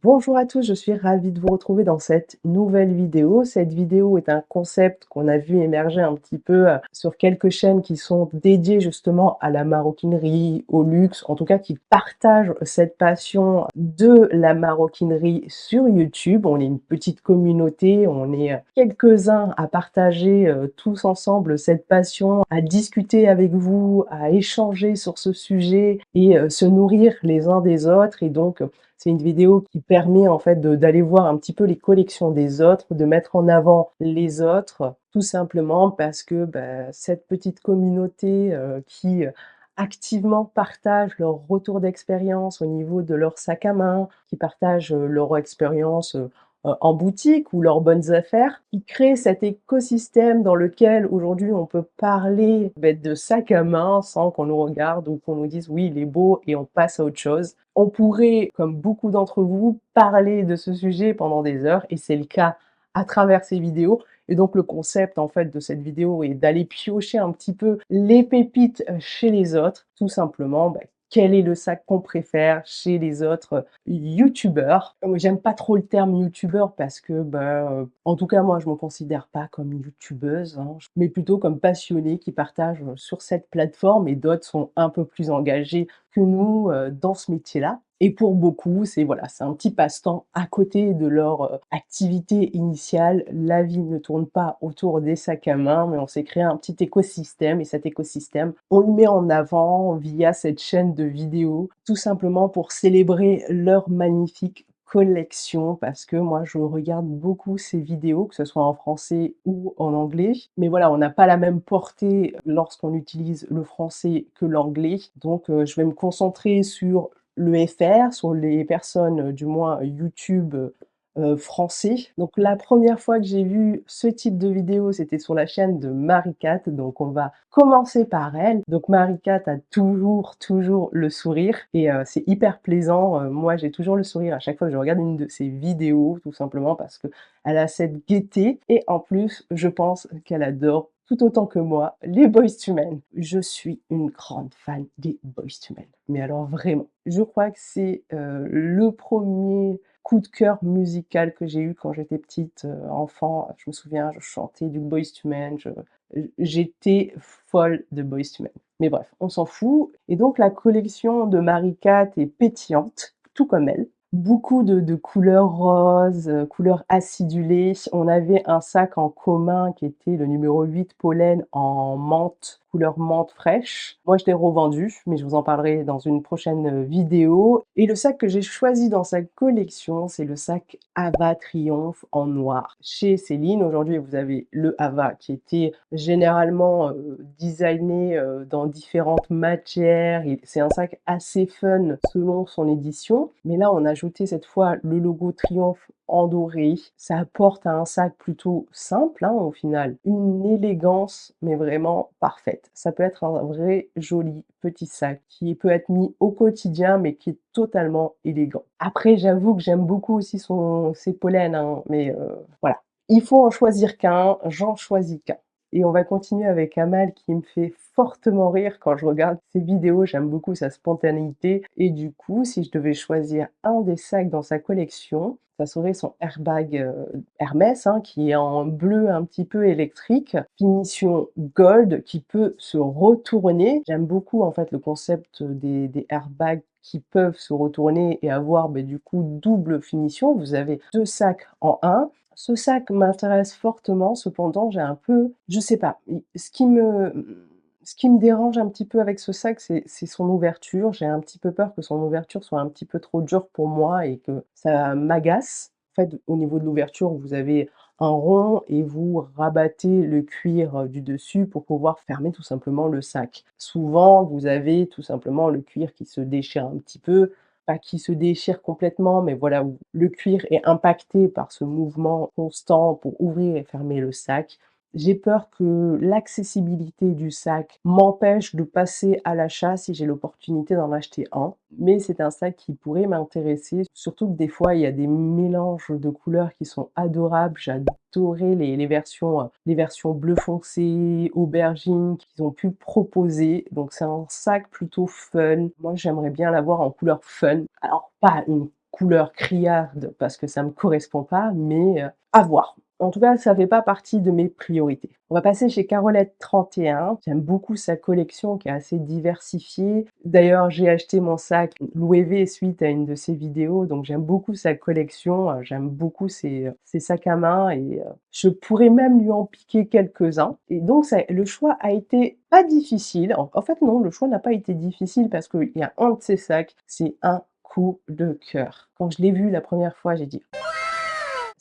Bonjour à tous, je suis ravie de vous retrouver dans cette nouvelle vidéo. Cette vidéo est un concept qu'on a vu émerger un petit peu sur quelques chaînes qui sont dédiées justement à la maroquinerie, au luxe, en tout cas qui partagent cette passion de la maroquinerie sur YouTube. On est une petite communauté, on est quelques-uns à partager tous ensemble cette passion, à discuter avec vous, à échanger sur ce sujet et se nourrir les uns des autres. Et donc, c'est une vidéo qui permet en fait d'aller voir un petit peu les collections des autres, de mettre en avant les autres, tout simplement parce que cette petite communauté qui activement partage leur retour d'expérience au niveau de leur sac à main, qui partagent leur expérience en boutique ou leurs bonnes affaires, qui crée cet écosystème dans lequel aujourd'hui on peut parler de sac à main sans qu'on nous regarde ou qu'on nous dise oui il est beau et on passe à autre chose. On pourrait, comme beaucoup d'entre vous, parler de ce sujet pendant des heures et c'est le cas à travers ces vidéos. Et donc le concept en fait de cette vidéo est d'aller piocher un petit peu les pépites chez les autres, tout simplement. Quel est le sac qu'on préfère chez les autres youtubeurs? J'aime pas trop le terme youtubeur parce que, en tout cas moi je me considère pas comme youtubeuse, hein, mais plutôt comme passionnée qui partage sur cette plateforme et d'autres sont un peu plus engagés que nous dans ce métier-là. Et pour beaucoup, c'est voilà, c'est un petit passe-temps à côté de leur activité initiale. La vie ne tourne pas autour des sacs à main, mais on s'est créé un petit écosystème et cet écosystème, on le met en avant via cette chaîne de vidéos, tout simplement pour célébrer leur magnifique collection parce que moi je regarde beaucoup ces vidéos, que ce soit en français ou en anglais. Mais voilà, on n'a pas la même portée lorsqu'on utilise le français que l'anglais. Donc je vais me concentrer sur le FR, sur les personnes, du moins YouTube, français. Donc la première fois que j'ai vu ce type de vidéo, c'était sur la chaîne de Marie-Cat, donc on va commencer par elle. Donc Marie-Cat a toujours le sourire et c'est hyper plaisant. Moi, j'ai toujours le sourire à chaque fois que je regarde une de ses vidéos, tout simplement parce qu'elle a cette gaieté et en plus, je pense qu'elle adore tout autant que moi, les Boyz II Men. Je suis une grande fan des Boyz II Men, mais alors vraiment. Je crois que c'est, le premier coup de cœur musical que j'ai eu quand j'étais petite, enfant. Je me souviens, je chantais du Boyz II Men, j'étais folle de Boyz II Men. Mais bref, on s'en fout et donc la collection de Marie-Cat est pétillante, tout comme elle. Beaucoup de couleurs roses, couleurs acidulées. On avait un sac en commun qui était le numéro 8 pollen en menthe, couleur menthe fraîche. Moi, je l'ai revendu, mais je vous en parlerai dans une prochaine vidéo. Et le sac que j'ai choisi dans sa collection, c'est le sac Ava Triomphe en noir. Chez Céline, aujourd'hui, vous avez le Ava qui était généralement designé dans différentes matières. C'est un sac assez fun selon son édition. Mais là, on a ajouté cette fois le logo Triomphe en doré. Ça apporte à un sac plutôt simple, hein, au final, une élégance, mais vraiment parfaite. Ça peut être un vrai joli petit sac qui peut être mis au quotidien, mais qui est totalement élégant. Après, j'avoue que j'aime beaucoup aussi ses pollens, hein, mais voilà. Il faut en choisir qu'un, j'en choisis qu'un. Et on va continuer avec Amal qui me fait fortement rire quand je regarde ses vidéos. J'aime beaucoup sa spontanéité. Et du coup, si je devais choisir un des sacs dans sa collection, ça serait son airbag Hermès, hein, qui est en bleu un petit peu électrique, finition gold, qui peut se retourner. J'aime beaucoup en fait le concept des airbags qui peuvent se retourner et avoir du coup double finition. Vous avez deux sacs en un. Ce sac m'intéresse fortement, cependant j'ai un peu, je sais pas, ce qui me dérange un petit peu avec ce sac, c'est son ouverture. J'ai un petit peu peur que son ouverture soit un petit peu trop dure pour moi et que ça m'agace. En fait, au niveau de l'ouverture, vous avez un rond et vous rabattez le cuir, du dessus pour pouvoir fermer tout simplement le sac. Souvent, vous avez tout simplement le cuir qui se déchire un petit peu, pas qui se déchire complètement, mais voilà, où le cuir est impacté par ce mouvement constant pour ouvrir et fermer le sac. J'ai peur que l'accessibilité du sac m'empêche de passer à l'achat si j'ai l'opportunité d'en acheter un. Mais c'est un sac qui pourrait m'intéresser, surtout que des fois il y a des mélanges de couleurs qui sont adorables. J'adorais les versions bleu foncé, aubergine qu'ils ont pu proposer. Donc c'est un sac plutôt fun. Moi j'aimerais bien l'avoir en couleur fun. Alors pas une couleur criarde parce que ça me correspond pas, mais à voir. En tout cas, ça fait pas partie de mes priorités. On va passer chez Carolette31. J'aime beaucoup sa collection qui est assez diversifiée. D'ailleurs, j'ai acheté mon sac Louis V suite à une de ses vidéos, donc j'aime beaucoup sa collection, j'aime beaucoup ses sacs à main et je pourrais même lui en piquer quelques-uns. Et donc ça le choix a été pas difficile. En fait non, le choix n'a pas été difficile parce qu'il y a un de ces sacs, c'est un coup de cœur. Quand je l'ai vu la première fois, j'ai dit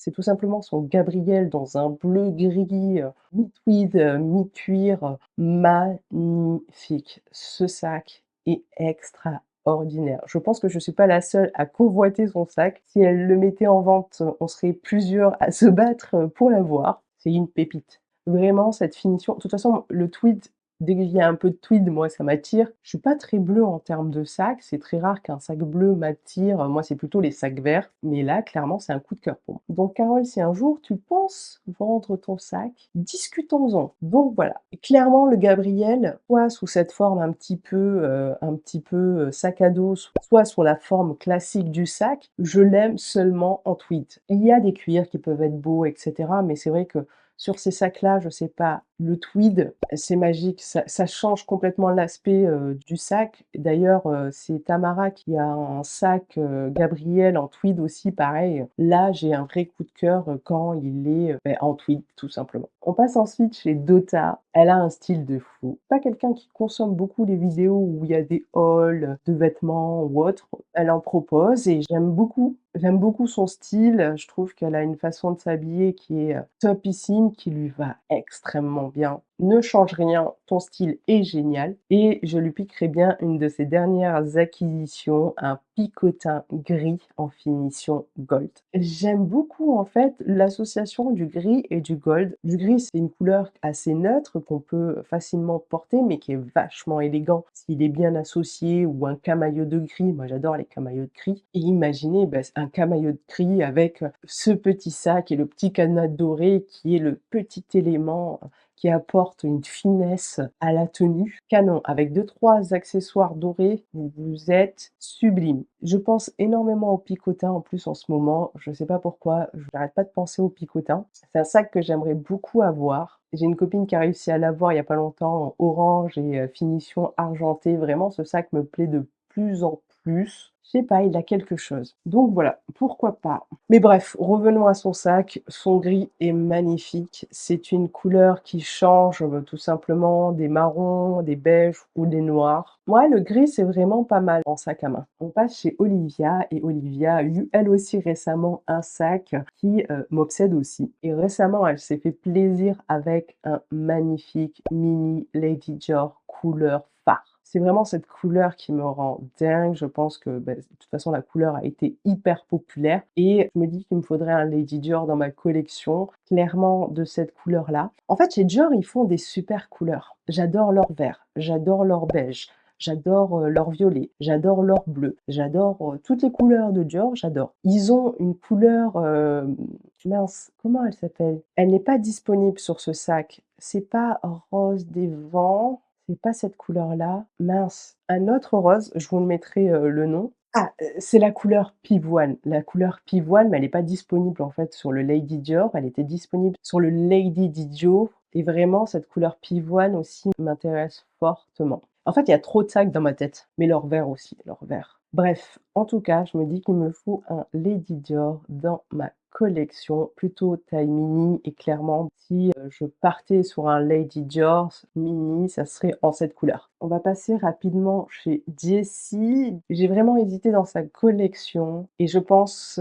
c'est tout simplement son Gabriel dans un bleu-gris, mi-tweed, mi-cuir, magnifique. Ce sac est extraordinaire. Je pense que je suis pas la seule à convoiter son sac. Si elle le mettait en vente, on serait plusieurs à se battre, pour l'avoir. C'est une pépite. Vraiment cette finition de toute façon, le tweed, dès qu'il y a un peu de tweed, moi ça m'attire. Je suis pas très bleue en termes de sac, c'est très rare qu'un sac bleu m'attire, moi c'est plutôt les sacs verts, mais là clairement c'est un coup de cœur pour moi. Donc Carole, si un jour tu penses vendre ton sac, discutons-en. Donc voilà, clairement le Gabriel, soit sous cette forme un petit peu, sac à dos, soit sur la forme classique du sac, je l'aime seulement en tweed. Il y a des cuirs qui peuvent être beaux et cetera, mais c'est vrai que sur ces sacs-là, je sais pas, le tweed, c'est magique, ça change complètement l'aspect, du sac. D'ailleurs, c'est Tamara qui a un sac, Gabriel en tweed aussi, pareil. Là, j'ai un vrai coup de cœur, quand il est, en tweed, tout simplement. On passe ensuite chez Dota. Elle a un style de fou. Pas quelqu'un qui consomme beaucoup les vidéos où il y a des hauls de vêtements ou autre. Elle en propose et j'aime beaucoup. J'aime beaucoup son style, je trouve qu'elle a une façon de s'habiller qui est, topissime, qui lui va extrêmement bien. Ne change rien, ton style est génial et je lui piquerai bien une de ses dernières acquisitions, un picotin gris en finition gold. J'aime beaucoup en fait l'association du gris et du gold. Du gris, c'est une couleur assez neutre qu'on peut facilement porter mais qui est vachement élégant s'il est bien associé ou un camaillot de gris. Moi j'adore les camaillots de gris et imaginez, un camaillot de gris avec, ce petit sac et le petit cadenas doré qui est le petit élément qui apporte une finesse à la tenue. Canon, avec deux trois accessoires dorés, vous êtes sublime. Je pense énormément au picotin en plus en ce moment, je sais pas pourquoi, je n'arrête pas de penser au picotin. C'est un sac que j'aimerais beaucoup avoir. J'ai une copine qui a réussi à l'avoir il y a pas longtemps en orange et finition argentée. Vraiment ce sac me plaît de plus en plus. Je sais pas, il a quelque chose. Donc voilà, pourquoi pas. Mais bref, revenons à son sac. Son gris est magnifique. C'est une couleur qui change, tout simplement des marrons, des beiges ou des noirs. Moi, le gris, c'est vraiment pas mal en sac à main. On passe chez Olivia et Olivia a eu elle aussi récemment un sac qui, m'obsède aussi. Et récemment, elle s'est fait plaisir avec un magnifique mini Lady Dior couleur phare. C'est vraiment cette couleur qui me rend dingue. Je pense que, de toute façon, la couleur a été hyper populaire et je me dis qu'il me faudrait un Lady Dior dans ma collection, clairement de cette couleur-là. En fait, chez Dior, ils font des super couleurs. J'adore leur vert, j'adore leur beige, j'adore, leur violet, j'adore leur bleu, j'adore, toutes les couleurs de Dior, j'adore. Ils ont une couleur, mince, comment elle s'appelle? Elle n'est pas disponible sur ce sac. C'est pas rose des vents, c'est pas cette couleur-là. Mince, un autre rose, je vous le mettrai, le nom. Ah, c'est la couleur pivoine. La couleur pivoine, mais elle est pas disponible en fait sur le Lady Dior, elle était disponible sur le Lady Dior et vraiment cette couleur pivoine aussi m'intéresse fortement. En fait, il y a trop de sacs dans ma tête, mais leur vert aussi, leur vert. Bref, en tout cas, je me dis qu'il me faut un Lady Dior dans ma collection, plutôt taille mini et clairement si, je partais sur un Lady Dior mini, ça serait en cette couleur. On va passer rapidement chez Jessie. J'ai vraiment hésité dans sa collection et je pense,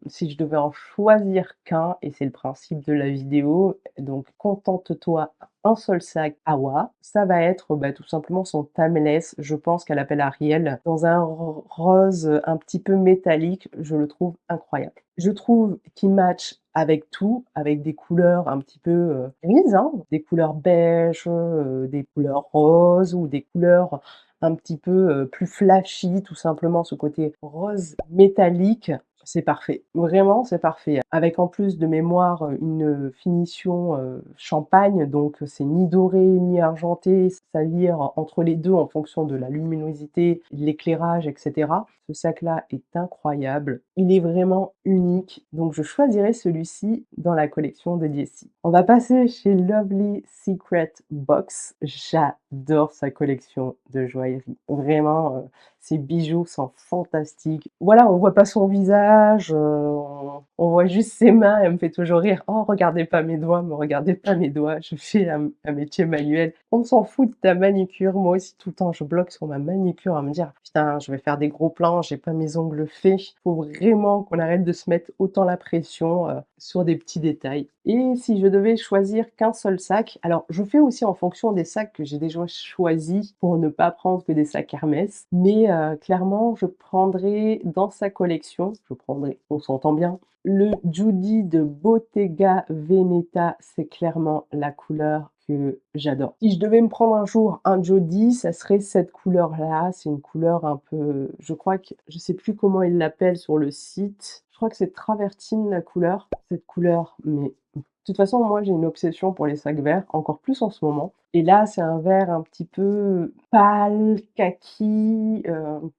si je devais en choisir qu'un et c'est le principe de la vidéo, donc contente-toi un seul sac Awa, ça va être, tout simplement son Timeless, je pense qu'elle appelle Ariel, dans un rose, un petit peu métallique, je le trouve incroyable. Je trouve qu'il match avec tout, avec des couleurs un petit peu, grises, hein, des couleurs beige, des couleurs roses ou des couleurs un petit peu, plus flashy, tout simplement ce côté rose métallique. C'est parfait, vraiment c'est parfait. Avec en plus de mémoire, une finition, champagne, donc c'est ni doré ni argenté, ça vire entre les 2 en fonction de la luminosité, de l'éclairage et cetera. Ce sac-là est incroyable, il est vraiment unique, donc je choisirai celui-ci dans la collection de Jessie. On va passer chez Lovely Secret Box. J'adore sa collection de joaillerie. Vraiment, ses bijoux sont fantastiques. Voilà, on voit pas son visage, on voit juste ses mains. Elle me fait toujours rire: «Oh regardez pas mes doigts, me regardez pas mes doigts, je fais un métier manuel». On s'en fout de ta manicure. Moi aussi tout le temps je bloque sur ma manicure à me dire: «Putain, je vais faire des gros plans, j'ai pas mes ongles faits». Faut vraiment qu'on arrête de se mettre autant la pression, sur des petits détails. Et si je devais choisir qu'un seul sac, alors je fais aussi en fonction des sacs que j'ai déjà choisis pour ne pas prendre que des sacs Hermès, mais clairement je prendrais dans sa collection, on s'entend bien, le Judy de Bottega Veneta, c'est clairement la couleur que j'adore. Si je devais me prendre un jour un Jody, ça serait cette couleur-là. C'est une couleur un peu, je crois que je sais plus comment ils l'appellent sur le site. Je crois que c'est travertine la couleur. Cette couleur, mais de toute façon, moi j'ai une obsession pour les sacs verts, encore plus en ce moment. Et là, c'est un vert un petit peu pâle, kaki,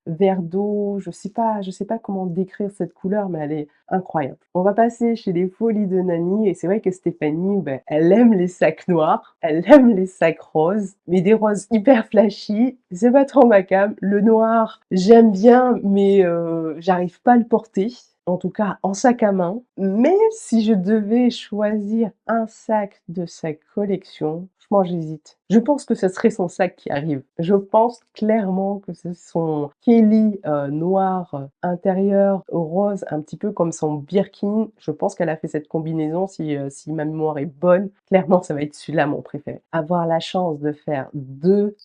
vert d'eau. Je sais pas comment décrire cette couleur, mais elle est incroyable. On va passer chez les Folies de Nani et c'est vrai que Stéphanie, beh, elle aime les sacs noirs, elle aime les sacs roses, mais des roses hyper flashy, c'est pas trop ma came. Le noir, j'aime bien, mais j'arrive pas à le porter. En tout cas, en sac à main. Mais si je devais choisir un sac de sa collection, franchement, j'hésite. Je pense que ce serait son sac qui arrive. Je pense clairement que c'est son Kelly noir intérieur rose, un petit peu comme son Birkin. Je pense qu'elle a fait cette combinaison, si ma mémoire est bonne. Clairement, ça va être celui-là mon préféré. Avoir la chance de faire deux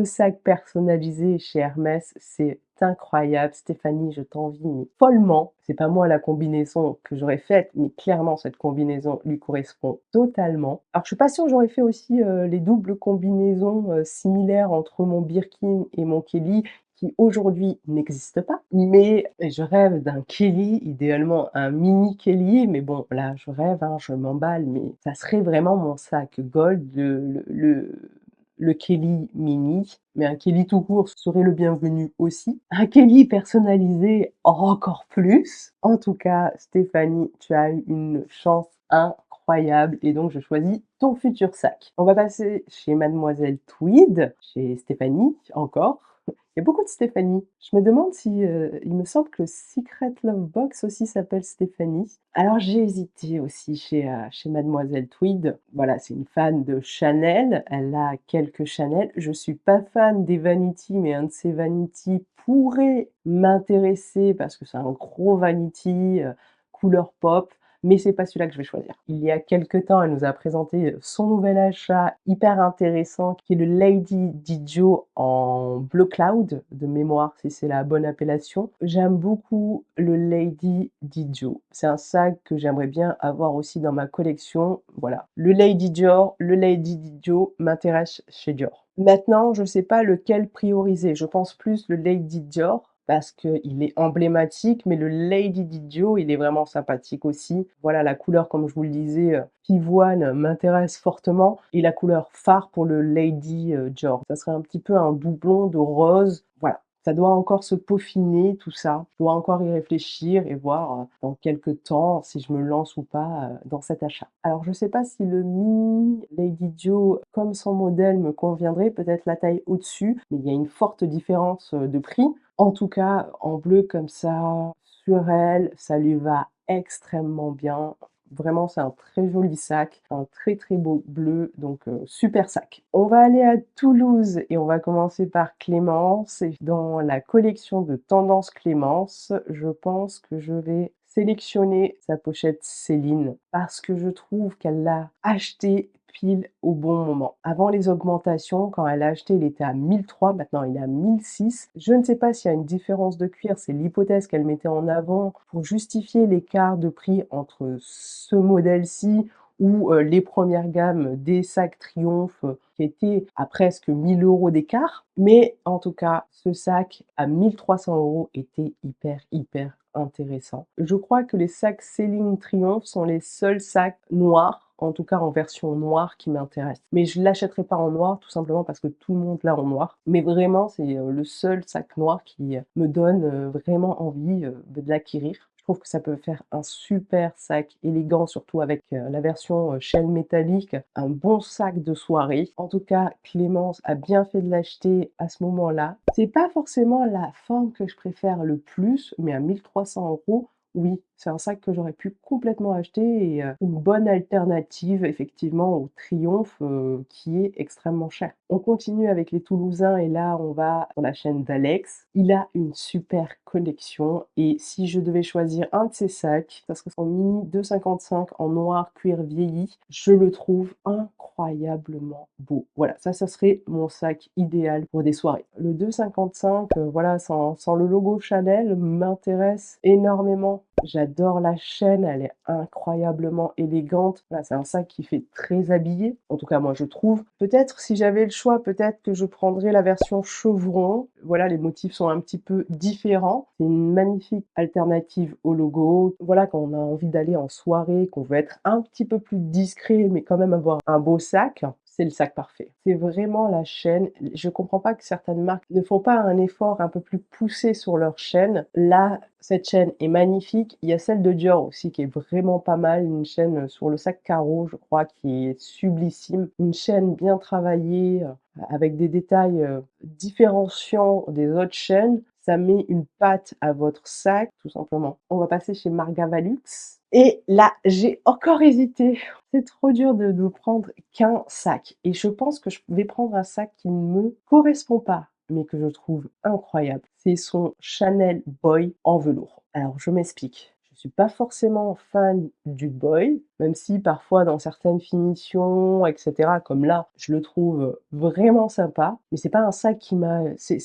sacs personnalisés chez Hermès, c'est incroyable. Stéphanie, je t'envie mais follement. C'est pas moi la combinaison que j'aurais faite, mais clairement cette combinaison lui correspond totalement. Alors je suis pas sûre que j'aurais fait aussi, les doubles combinaisons, similaires entre mon Birkin et mon Kelly qui aujourd'hui n'existent pas. Mais je rêve d'un Kelly, idéalement un mini Kelly, mais bon là je rêve, hein, je m'emballe, mais ça serait vraiment mon sac gold, le Kelly mini, mais un Kelly tout court serait le bienvenu aussi. Un Kelly personnalisé encore plus. En tout cas, Stéphanie, tu as eu une chance incroyable et donc je choisis ton futur sac. On va passer chez Mademoiselle Tweed, chez Stéphanie encore. Il y a beaucoup de Stéphanie. Je me demande si, il me semble que Secret Love Box aussi s'appelle Stéphanie. Alors j'ai hésité aussi chez Mademoiselle Tweed. Voilà, c'est une fan de Chanel, elle a quelques Chanel. Je suis pas fan des Vanity, mais un de ces Vanity pourrait m'intéresser parce que c'est un gros Vanity, couleur pop, mais c'est pas celui-là que je vais choisir. Il y a quelque temps, elle nous a présenté son nouvel achat hyper intéressant qui est le Lady Dijo en Bleu Cloud, de mémoire si c'est la bonne appellation. J'aime beaucoup le Lady Dijo. C'est un sac que j'aimerais bien avoir aussi dans ma collection. Voilà, le Lady Dior, le Lady Dijo m'intéresse chez Dior. Maintenant, je sais pas lequel prioriser. Je pense plus le Lady Dior parce qu'il est emblématique, mais le Lady Didio, il est vraiment sympathique aussi. Voilà, la couleur, comme je vous le disais, pivoine m'intéresse fortement et la couleur phare pour le Lady Dior. Ça serait un petit peu un doublon de rose. Voilà, ça doit encore se peaufiner tout ça. Je dois encore y réfléchir et voir, dans quelques temps si je me lance ou pas, dans cet achat. Alors je sais pas si le mini Lady Dio, comme son modèle, me conviendrait, peut-être la taille au-dessus, mais il y a une forte différence, de prix. En tout cas, en bleu comme ça, sur elle, ça lui va extrêmement bien. Vraiment, c'est un très joli sac, un très, très beau bleu, donc super sac. On va aller à Toulouse et on va commencer par Clémence et dans la collection de Tendance Clémence, je pense que je vais sélectionner sa pochette Céline parce que je trouve qu'elle l'a achetée pile au bon moment. Avant les augmentations, quand elle a acheté, il était à 1 300, maintenant il est à 1 600. Je ne sais pas s'il y a une différence de cuir, c'est l'hypothèse qu'elle mettait en avant pour justifier l'écart de prix entre ce modèle-ci ou les premières gammes des sacs Triomphe qui étaient à presque 1 000 € d'écart. Mais en tout cas, ce sac à 1 300 € était hyper, hyper intéressant. Je crois que les sacs Céline Triomphe sont les seuls sacs noirs, en tout cas en version noire, qui m'intéressent. Mais je l'achèterai pas en noir, tout simplement parce que tout le monde l'a en noir. Mais vraiment, c'est, le seul sac noir qui, me donne, vraiment envie, de l'acquérir. Je trouve que ça peut faire un super sac élégant, surtout avec, la version, chaîne métallique, un bon sac de soirée. En tout cas, Clémence a bien fait de l'acheter à ce moment-là. C'est pas forcément la forme que je préfère le plus, mais à 1 300 €, oui, c'est un sac que j'aurais pu complètement acheter et une bonne alternative effectivement au Triomphe, qui est extrêmement cher. On continue avec les Toulousains et là, on va sur la chaîne d'Alex. Il a une super collection et si je devais choisir un de ses sacs, ça serait son Mini 2,55 en noir cuir vieilli. Je le trouve incroyablement beau. Voilà, ça serait mon sac idéal pour des soirées. Le 2,55, voilà, sans le logo Chanel, m'intéresse énormément. J'adore la chaîne, elle est incroyablement élégante. Voilà, c'est un sac qui fait très habillé, en tout cas moi je trouve. Peut-être si j'avais le choix, peut-être que je prendrais la version chevron. Voilà, les motifs sont un petit peu différents. C'est une magnifique alternative au logo. Voilà, quand on a envie d'aller en soirée, qu'on veut être un petit peu plus discret, mais quand même avoir un beau sac, c'est le sac parfait. C'est vraiment la chaîne. Je comprends pas que certaines marques ne font pas un effort un peu plus poussé sur leur chaîne. Là, cette chaîne est magnifique. Il y a celle de Dior aussi qui est vraiment pas mal, une chaîne, sur le sac carreau, je crois, qui est sublissime. Une chaîne bien travaillée, avec des détails, différenciants des autres chaînes. Ça met une patte à votre sac, tout simplement. On va passer chez Margavalux et là, j'ai encore hésité. C'est trop dur de prendre qu'un sac et je pense que je vais prendre un sac qui ne me correspond pas, mais que je trouve incroyable. C'est son Chanel Boy en velours. Alors je m'explique. Je suis pas forcément fan du Boy, même si parfois dans certaines finitions et cetera, comme là, je le trouve vraiment sympa, mais c'est pas un sac qui m'a c'est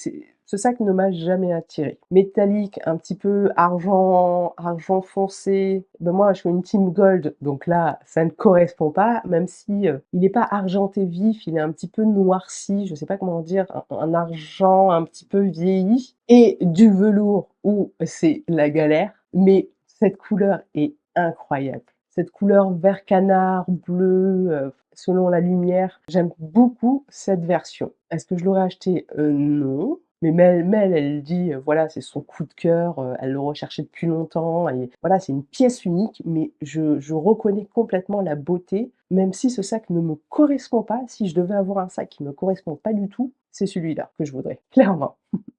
ce sac ne m'a jamais attirée. Métallique, un petit peu argent foncé, ben moi je suis une team gold, donc là, ça ne correspond pas, même si, il est pas argenté vif, il est un petit peu noirci, je sais pas comment dire, un argent un petit peu vieilli et du velours où c'est la galère, mais cette couleur est incroyable. Cette couleur vert canard, bleu, selon la lumière, j'aime beaucoup cette version. Est-ce que je l'aurais acheté? Non, mais elle dit, voilà, c'est son coup de cœur, elle le recherchait depuis longtemps et voilà, c'est une pièce unique, mais je reconnais complètement la beauté, même si ce sac ne me correspond pas. Si je devais avoir un sac qui me correspond pas du tout, c'est celui-là que je voudrais, clairement.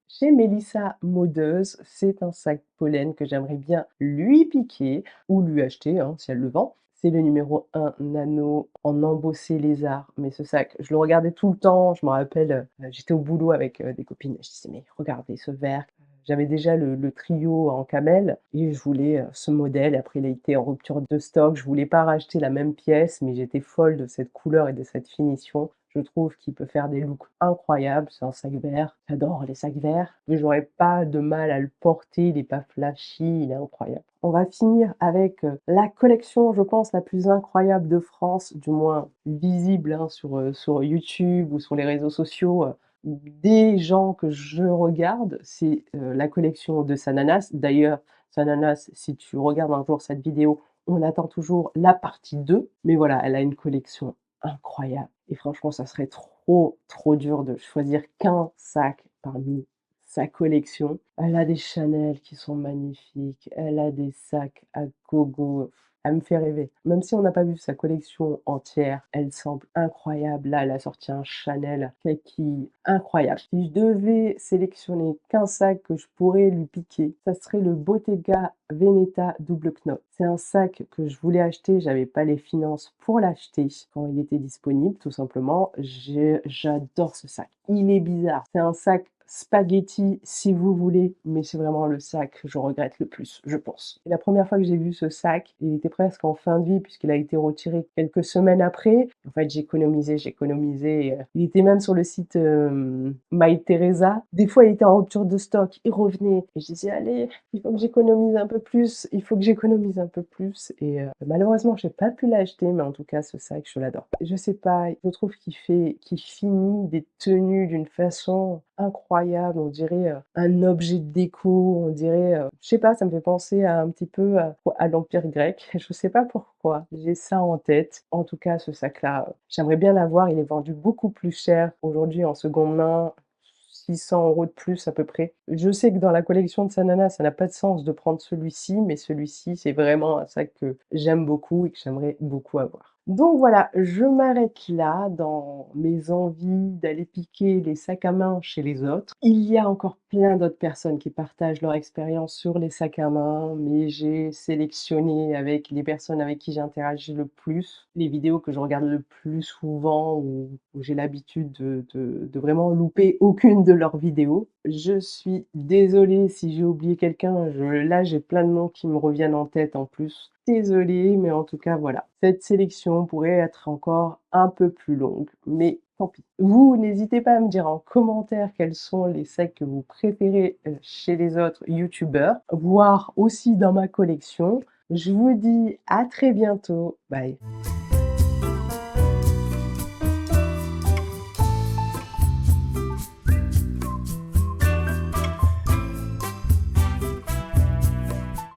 Chez Mélissa Modeuse, c'est un sac pollen que j'aimerais bien lui piquer ou lui acheter, hein, si elle le vend. C'est le numéro 1 nano en embossé lézard. Mais ce sac, je le regardais tout le temps. Je me rappelle, j'étais au boulot avec, des copines. Je disais: «Mais regardez ce verre». J'avais déjà le trio en camel et je voulais, ce modèle. Après, il a été en rupture de stock. Je voulais pas racheter la même pièce, mais j'étais folle de cette couleur et de cette finition. Je trouve qu'il peut faire des looks incroyables. C'est un sac vert. J'adore les sacs verts. Mais j'aurais pas de mal à le porter. Il est pas flashy, il est incroyable. On va finir avec, la collection, je pense, la plus incroyable de France, du moins visible, hein, sur YouTube ou sur les réseaux sociaux, des gens que je regarde. C'est, la collection de Sananas. D'ailleurs, Sananas, si tu regardes un jour cette vidéo, on attend toujours la partie 2. Mais voilà, elle a une collection incroyable et franchement, ça serait trop, trop dur de choisir qu'un sac parmi sa collection. Elle a des Chanel qui sont magnifiques, elle a des sacs à gogo, elle me fait rêver. Même si on n'a pas vu sa collection entière, elle semble incroyable. Là, elle a sorti un Chanel kaki incroyable. Si je devais sélectionner qu'un sac que je pourrais lui piquer, ça serait le Bottega Veneta double knot. C'est un sac que je voulais acheter, j'avais pas les finances pour l'acheter quand il était disponible, tout simplement. J'adore ce sac. Il est bizarre. C'est un sac spaghetti si vous voulez, mais c'est vraiment le sac que je regrette le plus, je pense. Et la première fois que j'ai vu ce sac, il était presque en fin de vie puisqu'il a été retiré quelques semaines après. En fait, j'économisais, il était même sur le site, Mytheresa. Des fois, il était en rupture de stock, il revenait et je disais: «Allez, il faut que j'économise un peu plus, il faut que j'économise un peu plus» et malheureusement, j'ai pas pu l'acheter, mais en tout cas, ce sac, je l'adore. Je sais pas, je trouve qu'il finit des tenues d'une façon incroyable. incroyable, on dirait, un objet de déco, on dirait, je sais pas, ça me fait penser à un petit peu à l'empire grec. Je sais pas pourquoi, j'ai ça en tête. En tout cas, ce sac-là, j'aimerais bien l'avoir, il est vendu beaucoup plus cher aujourd'hui en seconde main, 600 € de plus à peu près. Je sais que dans la collection de Sanana, ça n'a pas de sens de prendre celui-ci, mais celui-ci, c'est vraiment un sac que j'aime beaucoup et que j'aimerais beaucoup avoir. Donc voilà, je m'arrête là dans mes envies d'aller piquer les sacs à main chez les autres. Il y a encore plein d'autres personnes qui partagent leur expérience sur les sacs à main, mais j'ai sélectionné avec les personnes avec qui j'interagis le plus, les vidéos que je regarde le plus souvent, où j'ai l'habitude de vraiment louper aucune de leurs vidéos. Je suis désolée si j'ai oublié quelqu'un, là j'ai plein de noms qui me reviennent en tête en plus. Désolée, mais en tout cas voilà. Cette sélection pourrait être encore un peu plus longue, mais tant pis. Vous, n'hésitez pas à me dire en commentaire quels sont les sacs que vous préférez, chez les autres youtubeurs, voire aussi dans ma collection. Je vous dis à très bientôt. Bye.